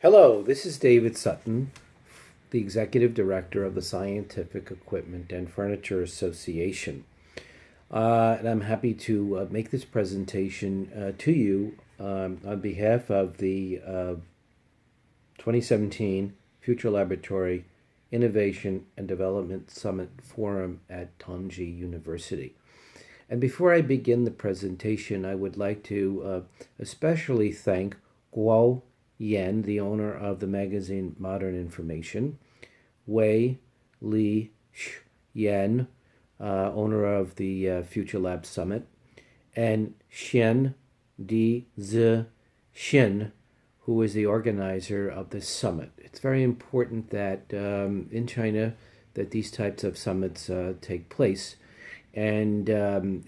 Hello, this is David Sutton, the Executive Director of the Scientific Equipment and Furniture Association. And I'm happy to make this presentation to you on behalf of the 2017 Future Laboratory Innovation and Development Summit Forum at Tongji University. And before I begin the presentation, I would like to especially thank Guo Yan, the owner of the magazine Modern Information, Wei Li Yan, owner of the Future Lab Summit, and Xian Di Zi Xin, who is the organizer of the summit. It's very important that in China that these types of summits take place. And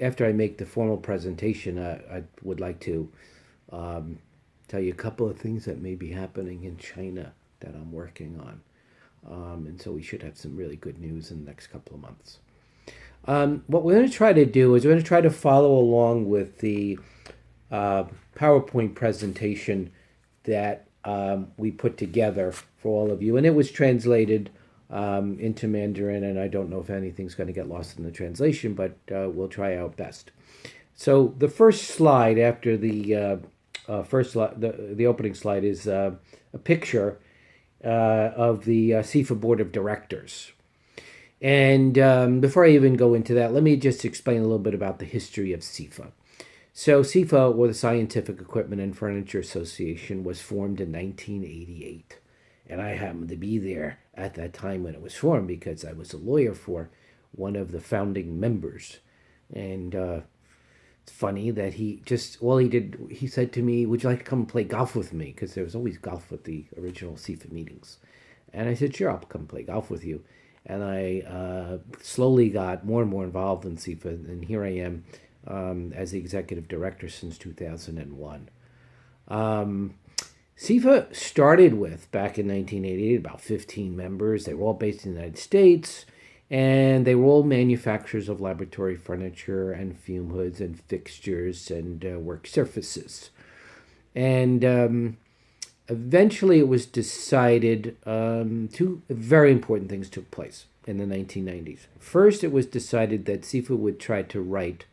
after I make the formal presentation, I would like to tell you a couple of things that may be happening in China that I'm working on. And so we should have some really good news in the next couple of months. What we're going to try to do is we're going to try to follow along with the PowerPoint presentation that we put together for all of you. And it was translated into Mandarin, and I don't know if anything's going to get lost in the translation, but we'll try our best. So the first slide after the the opening slide is a picture of the SEFA Board of Directors. And before I even go into that, let me just explain a little bit about the history of SEFA. So SEFA, or the Scientific Equipment and Furniture Association, was formed in 1988. And I happened to be there at that time when it was formed because I was a lawyer for one of the founding members. And it's funny that he said to me, "Would you like to come play golf with me?" Because there was always golf at the original SEFA meetings. And I said, "Sure, I'll come play golf with you." And I slowly got more and more involved in SEFA. And here I am as the executive director since 2001. SEFA started with, back in 1988, about 15 members. They were all based in the United States, and they were all manufacturers of laboratory furniture and fume hoods and fixtures and work surfaces. And eventually it was decided two very important things took place in the 1990s. First, it was decided that SEFA would try to write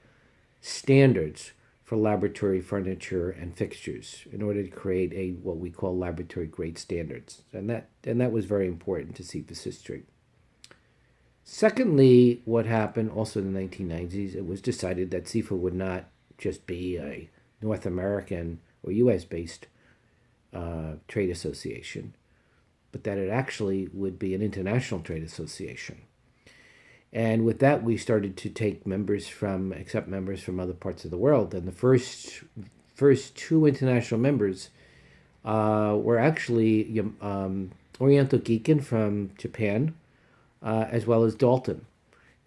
standards for laboratory furniture and fixtures in order to create what we call laboratory grade standards. And that was very important to SEFA's history. Secondly, what happened also in the 1990s, it was decided that SEFA would not just be a North American or US-based trade association, but that it actually would be an international trade association. And with that, we started to accept members from other parts of the world. And the first two international members were actually Oriental Geekin from Japan, as well as Dalton.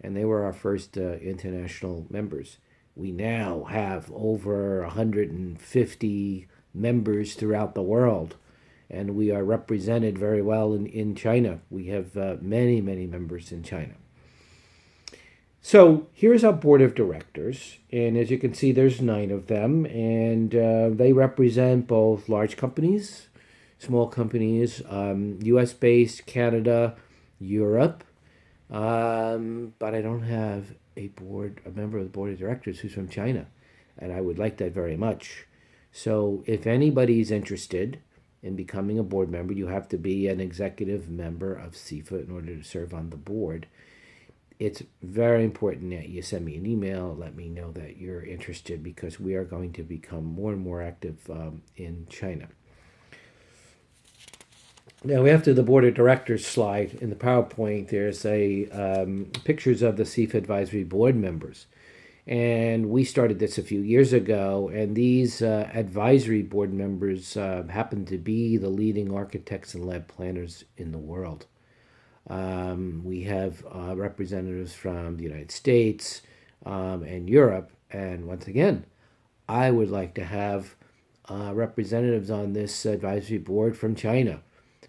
And they were our first international members. We now have over 150 members throughout the world. And we are represented very well in China. We have many, many members in China. So here's our board of directors, and as you can see, there's 9 of them, and they represent both large companies, small companies, U.S.-based, Canada, Europe, but I don't have a member of the board of directors who's from China, and I would like that very much. So if anybody's interested in becoming a board member, you have to be an executive member of SEFA in order to serve on the board. It's very important that you send me an email, let me know that you're interested, because we are going to become more and more active in China. Now, after the board of directors slide in the PowerPoint, there's pictures of the SEFA advisory board members. And we started this a few years ago, and these advisory board members happen to be the leading architects and lab planners in the world. We have representatives from the United States and Europe. And once again, I would like to have representatives on this advisory board from China.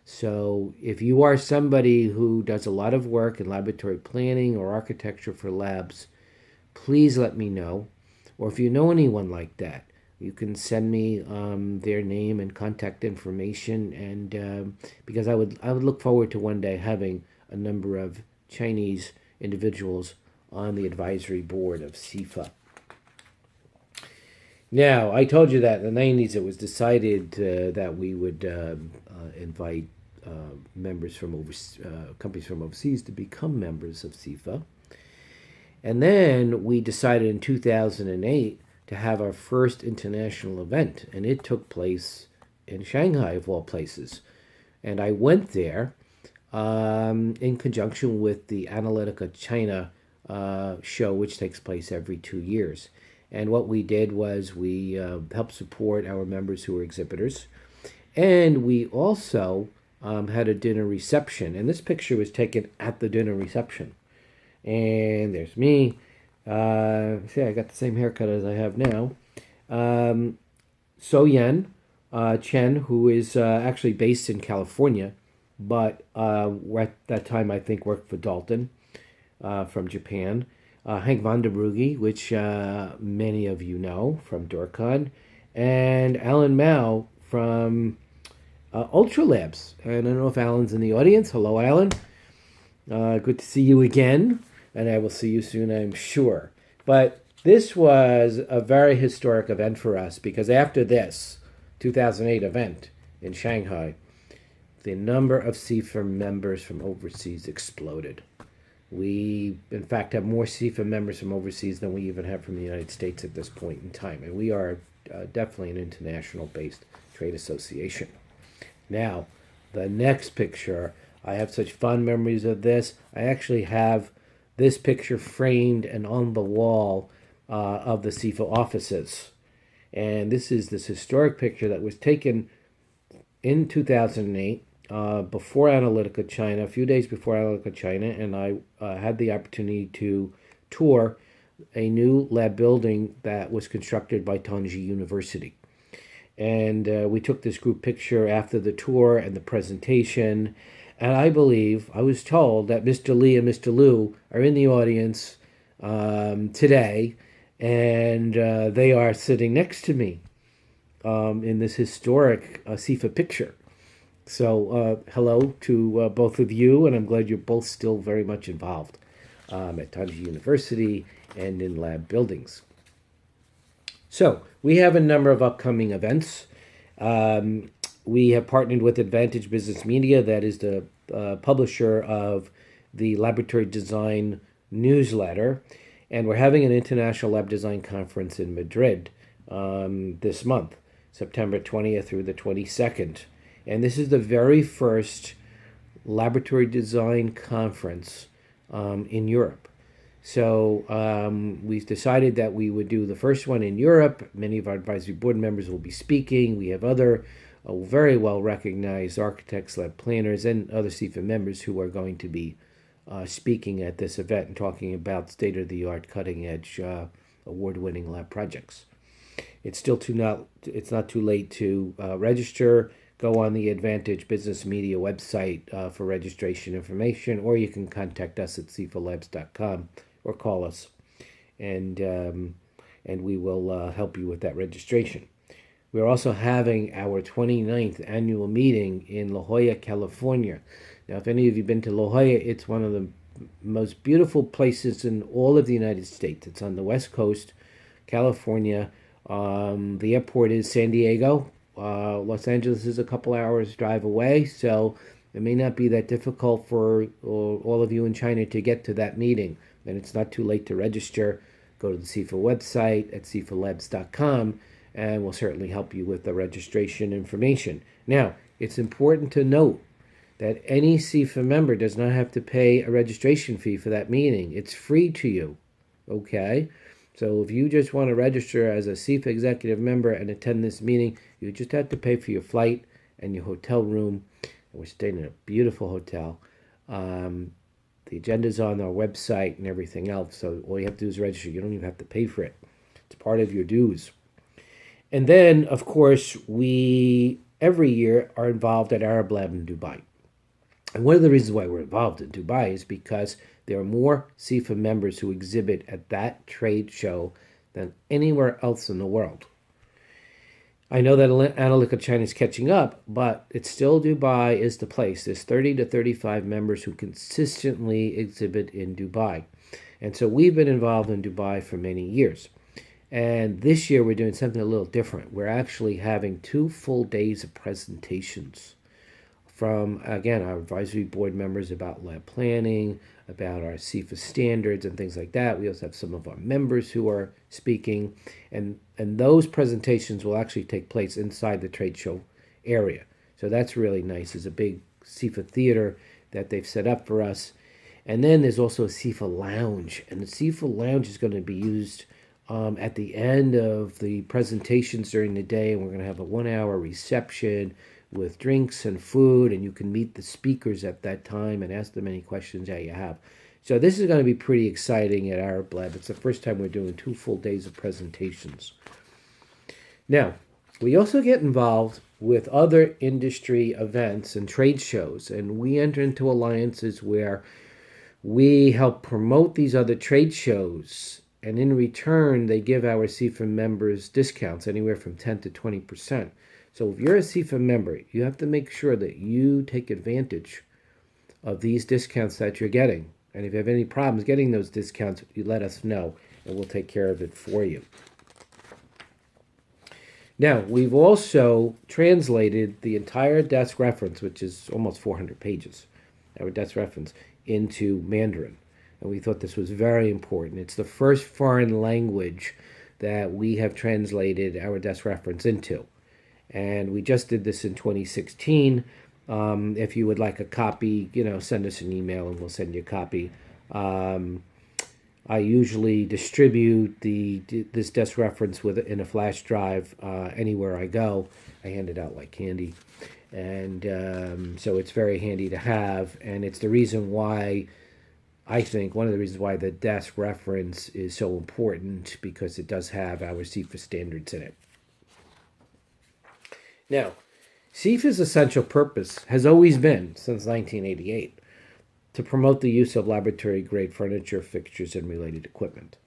So if you are somebody who does a lot of work in laboratory planning or architecture for labs, please let me know. Or if you know anyone like that, you can send me their name and contact information, and because I would look forward to one day having a number of Chinese individuals on the advisory board of SEFA. Now, I told you that in the 90s it was decided that we would invite members from companies from overseas to become members of SEFA. And then we decided in 2008 to have our first international event, and it took place in Shanghai, of all places. And I went there in conjunction with the Analytica China show, which takes place every 2 years. And what we did was we helped support our members who were exhibitors. And we also had a dinner reception. And this picture was taken at the dinner reception. And there's me. See, I got the same haircut as I have now. So Yen Chen, who is actually based in California, but at that time I think worked for Dalton from Japan. Hank van der Brugge, which many of you know from Dorcon, and Alan Mao from Ultra Labs. And I don't know if Alan's in the audience. Hello, Alan. Good to see you again, and I will see you soon, I'm sure. But this was a very historic event for us because after this 2008 event in Shanghai, the number of SEFA members from overseas exploded. We, in fact, have more SEFA members from overseas than we even have from the United States at this point in time. And we are definitely an international-based trade association. Now, the next picture, I have such fond memories of this. I actually have this picture framed and on the wall of the SEFA offices. And this is this historic picture that was taken in 2008. Before Analytica China, a few days before Analytica China, and I had the opportunity to tour a new lab building that was constructed by Tongji University. And we took this group picture after the tour and the presentation, and I was told that Mr. Lee and Mr. Liu are in the audience today, and they are sitting next to me in this historic SEFA picture. So hello to both of you, and I'm glad you're both still very much involved at Tongji University and in lab buildings. So we have a number of upcoming events. We have partnered with Advantage Business Media, that is the publisher of the Laboratory Design newsletter, and we're having an International Lab Design Conference in Madrid this month, September 20th through the 22nd. And this is the very first laboratory design conference in Europe. So we've decided that we would do the first one in Europe. Many of our advisory board members will be speaking. We have other very well-recognized architects, lab planners, and other SEFA members who are going to be speaking at this event and talking about state-of-the-art, cutting-edge, award-winning lab projects. It's not too late to register. Go on the Advantage Business Media website for registration information, or you can contact us at sefalabs.com or call us, and we will help you with that registration. We're also having our 29th annual meeting in La Jolla, California. Now, if any of you have been to La Jolla, it's one of the most beautiful places in all of the United States. It's on the West Coast, California. The airport is San Diego. Los Angeles is a couple hours drive away, so it may not be that difficult for all of you in China to get to that meeting. And it's not too late to register. Go to the SEFA website at sefalabs.com, and we'll certainly help you with the registration information. Now, it's important to note that any SEFA member does not have to pay a registration fee for that meeting. It's free to you, okay? So if you just want to register as a SEFA executive member and attend this meeting, you just have to pay for your flight and your hotel room. We're staying in a beautiful hotel. The agenda's on our website and everything else, so all you have to do is register. You don't even have to pay for it. It's part of your dues. And then, of course, we, every year, are involved at Arab Lab in Dubai. And one of the reasons why we're involved in Dubai is because there are more SEFA members who exhibit at that trade show than anywhere else in the world. I know that analytical China is catching up, but it's still Dubai is the place. There's 30 to 35 members who consistently exhibit in Dubai. And so we've been involved in Dubai for many years. And this year we're doing something a little different. We're actually having 2 full days of presentations from, again, our advisory board members about lab planning, about our SEFA standards and things like that. We also have some of our members who are speaking, and those presentations will actually take place inside the trade show area. So that's really nice. There's a big SEFA theater that they've set up for us. And then there's also a SEFA lounge, and the SEFA lounge is going to be used at the end of the presentations during the day, and we're going to have a 1 hour reception with drinks and food, and you can meet the speakers at that time and ask them any questions that you have. So this is going to be pretty exciting at Arab Lab. It's the first time we're doing 2 full days of presentations. Now, we also get involved with other industry events and trade shows, and we enter into alliances where we help promote these other trade shows, and in return, they give our SEFA members discounts anywhere from 10 to 20%. So if you're a SEFA member, you have to make sure that you take advantage of these discounts that you're getting. And if you have any problems getting those discounts, you let us know, and we'll take care of it for you. Now, we've also translated the entire desk reference, which is almost 400 pages, our desk reference, into Mandarin. And we thought this was very important. It's the first foreign language that we have translated our desk reference into. And we just did this in 2016. If you would like a copy, send us an email and we'll send you a copy. I usually distribute this desk reference in a flash drive anywhere I go. I hand it out like candy. And so it's very handy to have. And it's the reason why, I think, one of the reasons why the desk reference is so important, because it does have our SEFA standards in it. Now, SEFA's essential purpose has always been, since 1988, to promote the use of laboratory-grade furniture, fixtures, and related equipment.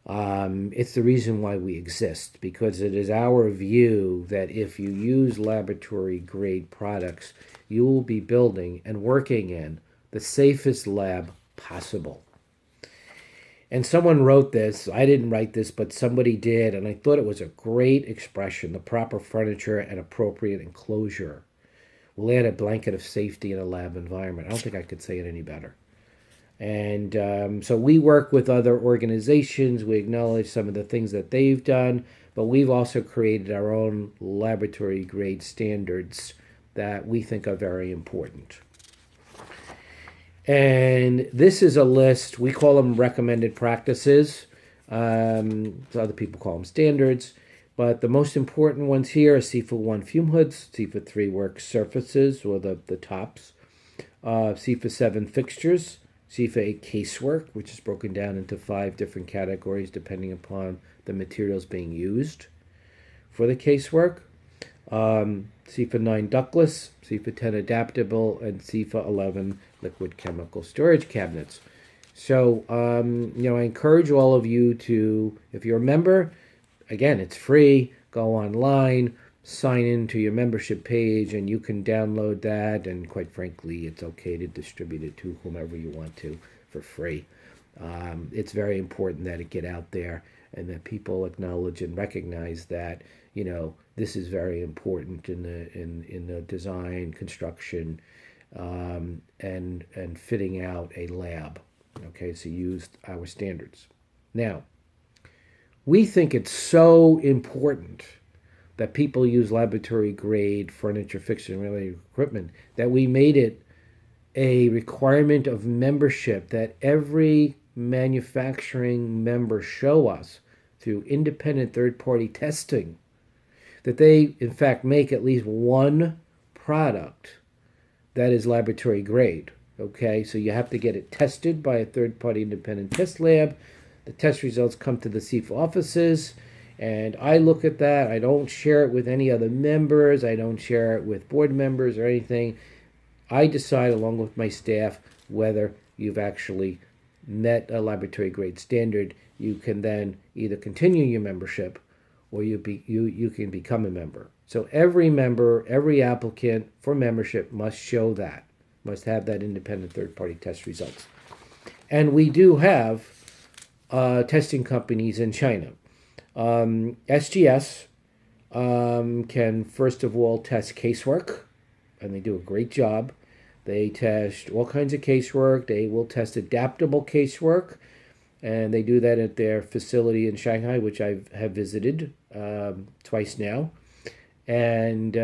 It's the reason why we exist, because it is our view that if you use laboratory-grade products, you will be building and working in the safest lab possible. And someone wrote this. I didn't write this, but somebody did, and I thought it was a great expression. The proper furniture and appropriate enclosure will add a blanket of safety in a lab environment. I don't think I could say it any better. And so we work with other organizations. We acknowledge some of the things that they've done, but we've also created our own laboratory-grade standards that we think are very important. And this is a list. We call them recommended practices. Other people call them standards. But the most important ones here are SEFA 1 fume hoods, SEFA 3 work surfaces, or the tops, SEFA 7 fixtures, SEFA 8 casework, which is broken down into 5 different categories depending upon the materials being used for the casework. SEFA 9 ductless, SEFA 10 adaptable, and SEFA 11 liquid chemical storage cabinets. So, I encourage all of you to, if you're a member, again, it's free, go online, sign into your membership page, and you can download that, and quite frankly, it's okay to distribute it to whomever you want to for free. It's very important that it get out there and that people acknowledge and recognize that, this is very important in the design, construction, and fitting out a lab. Okay, so use our standards. Now, we think it's so important that people use laboratory-grade furniture, fixture, and related equipment that we made it a requirement of membership that every manufacturing member show us through independent third-party testing that they, in fact, make at least one product that is laboratory grade. Okay, so you have to get it tested by a third-party independent test lab. The test results come to the SEFA offices, and I look at that. I don't share it with any other members. I don't share it with board members or anything. I decide, along with my staff, whether you've actually met a laboratory grade standard. You can then either continue your membership or you can become a member. So every member, every applicant for membership must show that, must have that independent third-party test results. And we do have testing companies in China. SGS can first of all test casework, and they do a great job. They test all kinds of casework. They will test adaptable casework, and they do that at their facility in Shanghai, which I have visited twice now. And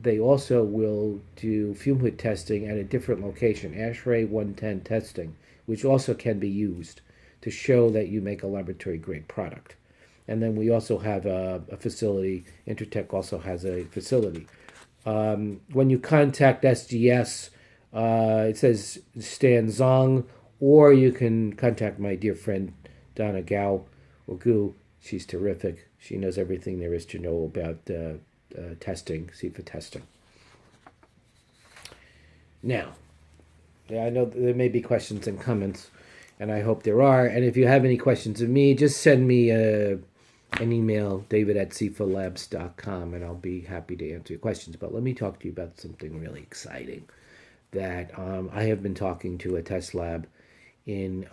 they also will do fume hood testing at a different location, ASHRAE 110 testing, which also can be used to show that you make a laboratory grade product. And then we also have a facility, Intertech also has a facility. When you contact SGS, it says Stan Zong, or you can contact my dear friend Donna Gao or Gu. She's terrific. She knows everything there is to know about testing, SEFA testing. Now, I know there may be questions and comments, and I hope there are. And if you have any questions of me, just send me an email, david@sefalabs.com, and I'll be happy to answer your questions. But let me talk to you about something really exciting that I have been talking to a test lab in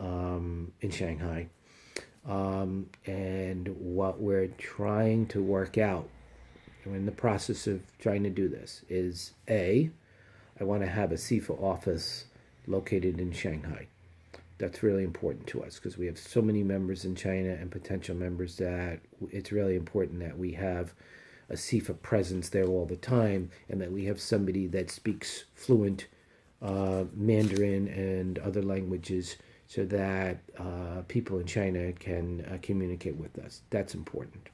Shanghai. And what we're trying to work out, we're in the process of trying to do this, is I want to have a SEFA office located in Shanghai. That's really important to us because we have so many members in China and potential members that it's really important that we have a SEFA presence there all the time, and that we have somebody that speaks fluent Mandarin and other languages so that people in China can communicate with us. That's important.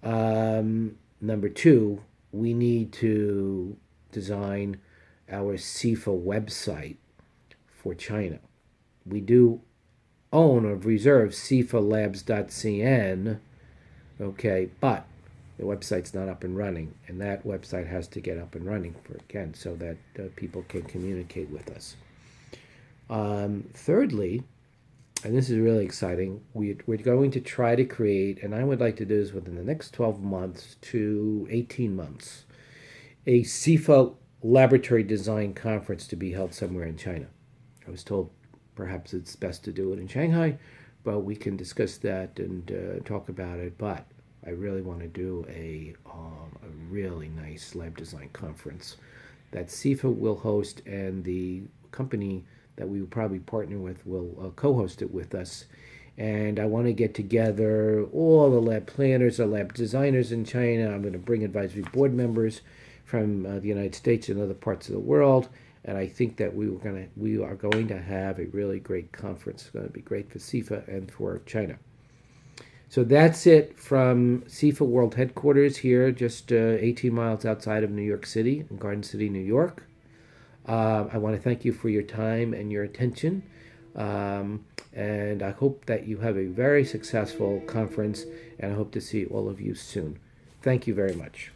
Number two, we need to design our SEFA website for China. We do own or reserve SEFALabs.cn, okay, but the website's not up and running, and that website has to get up and running so that people can communicate with us. Thirdly, and this is really exciting, we're going to try to create, and I would like to do this within the next 12 months to 18 months, a SEFA laboratory design conference to be held somewhere in China. I was told perhaps it's best to do it in Shanghai, but we can discuss that and talk about it. But I really want to do a really nice lab design conference that SEFA will host, and the company that we will probably partner with will co-host it with us. And I want to get together all the lab planners, the lab designers in China. I'm going to bring advisory board members from the United States and other parts of the world. And I think that we are going to have a really great conference. It's going to be great for SEFA and for China. So that's it from SEFA World Headquarters here, just 18 miles outside of New York City, in Garden City, New York. I want to thank you for your time and your attention. And I hope that you have a very successful conference, and I hope to see all of you soon. Thank you very much.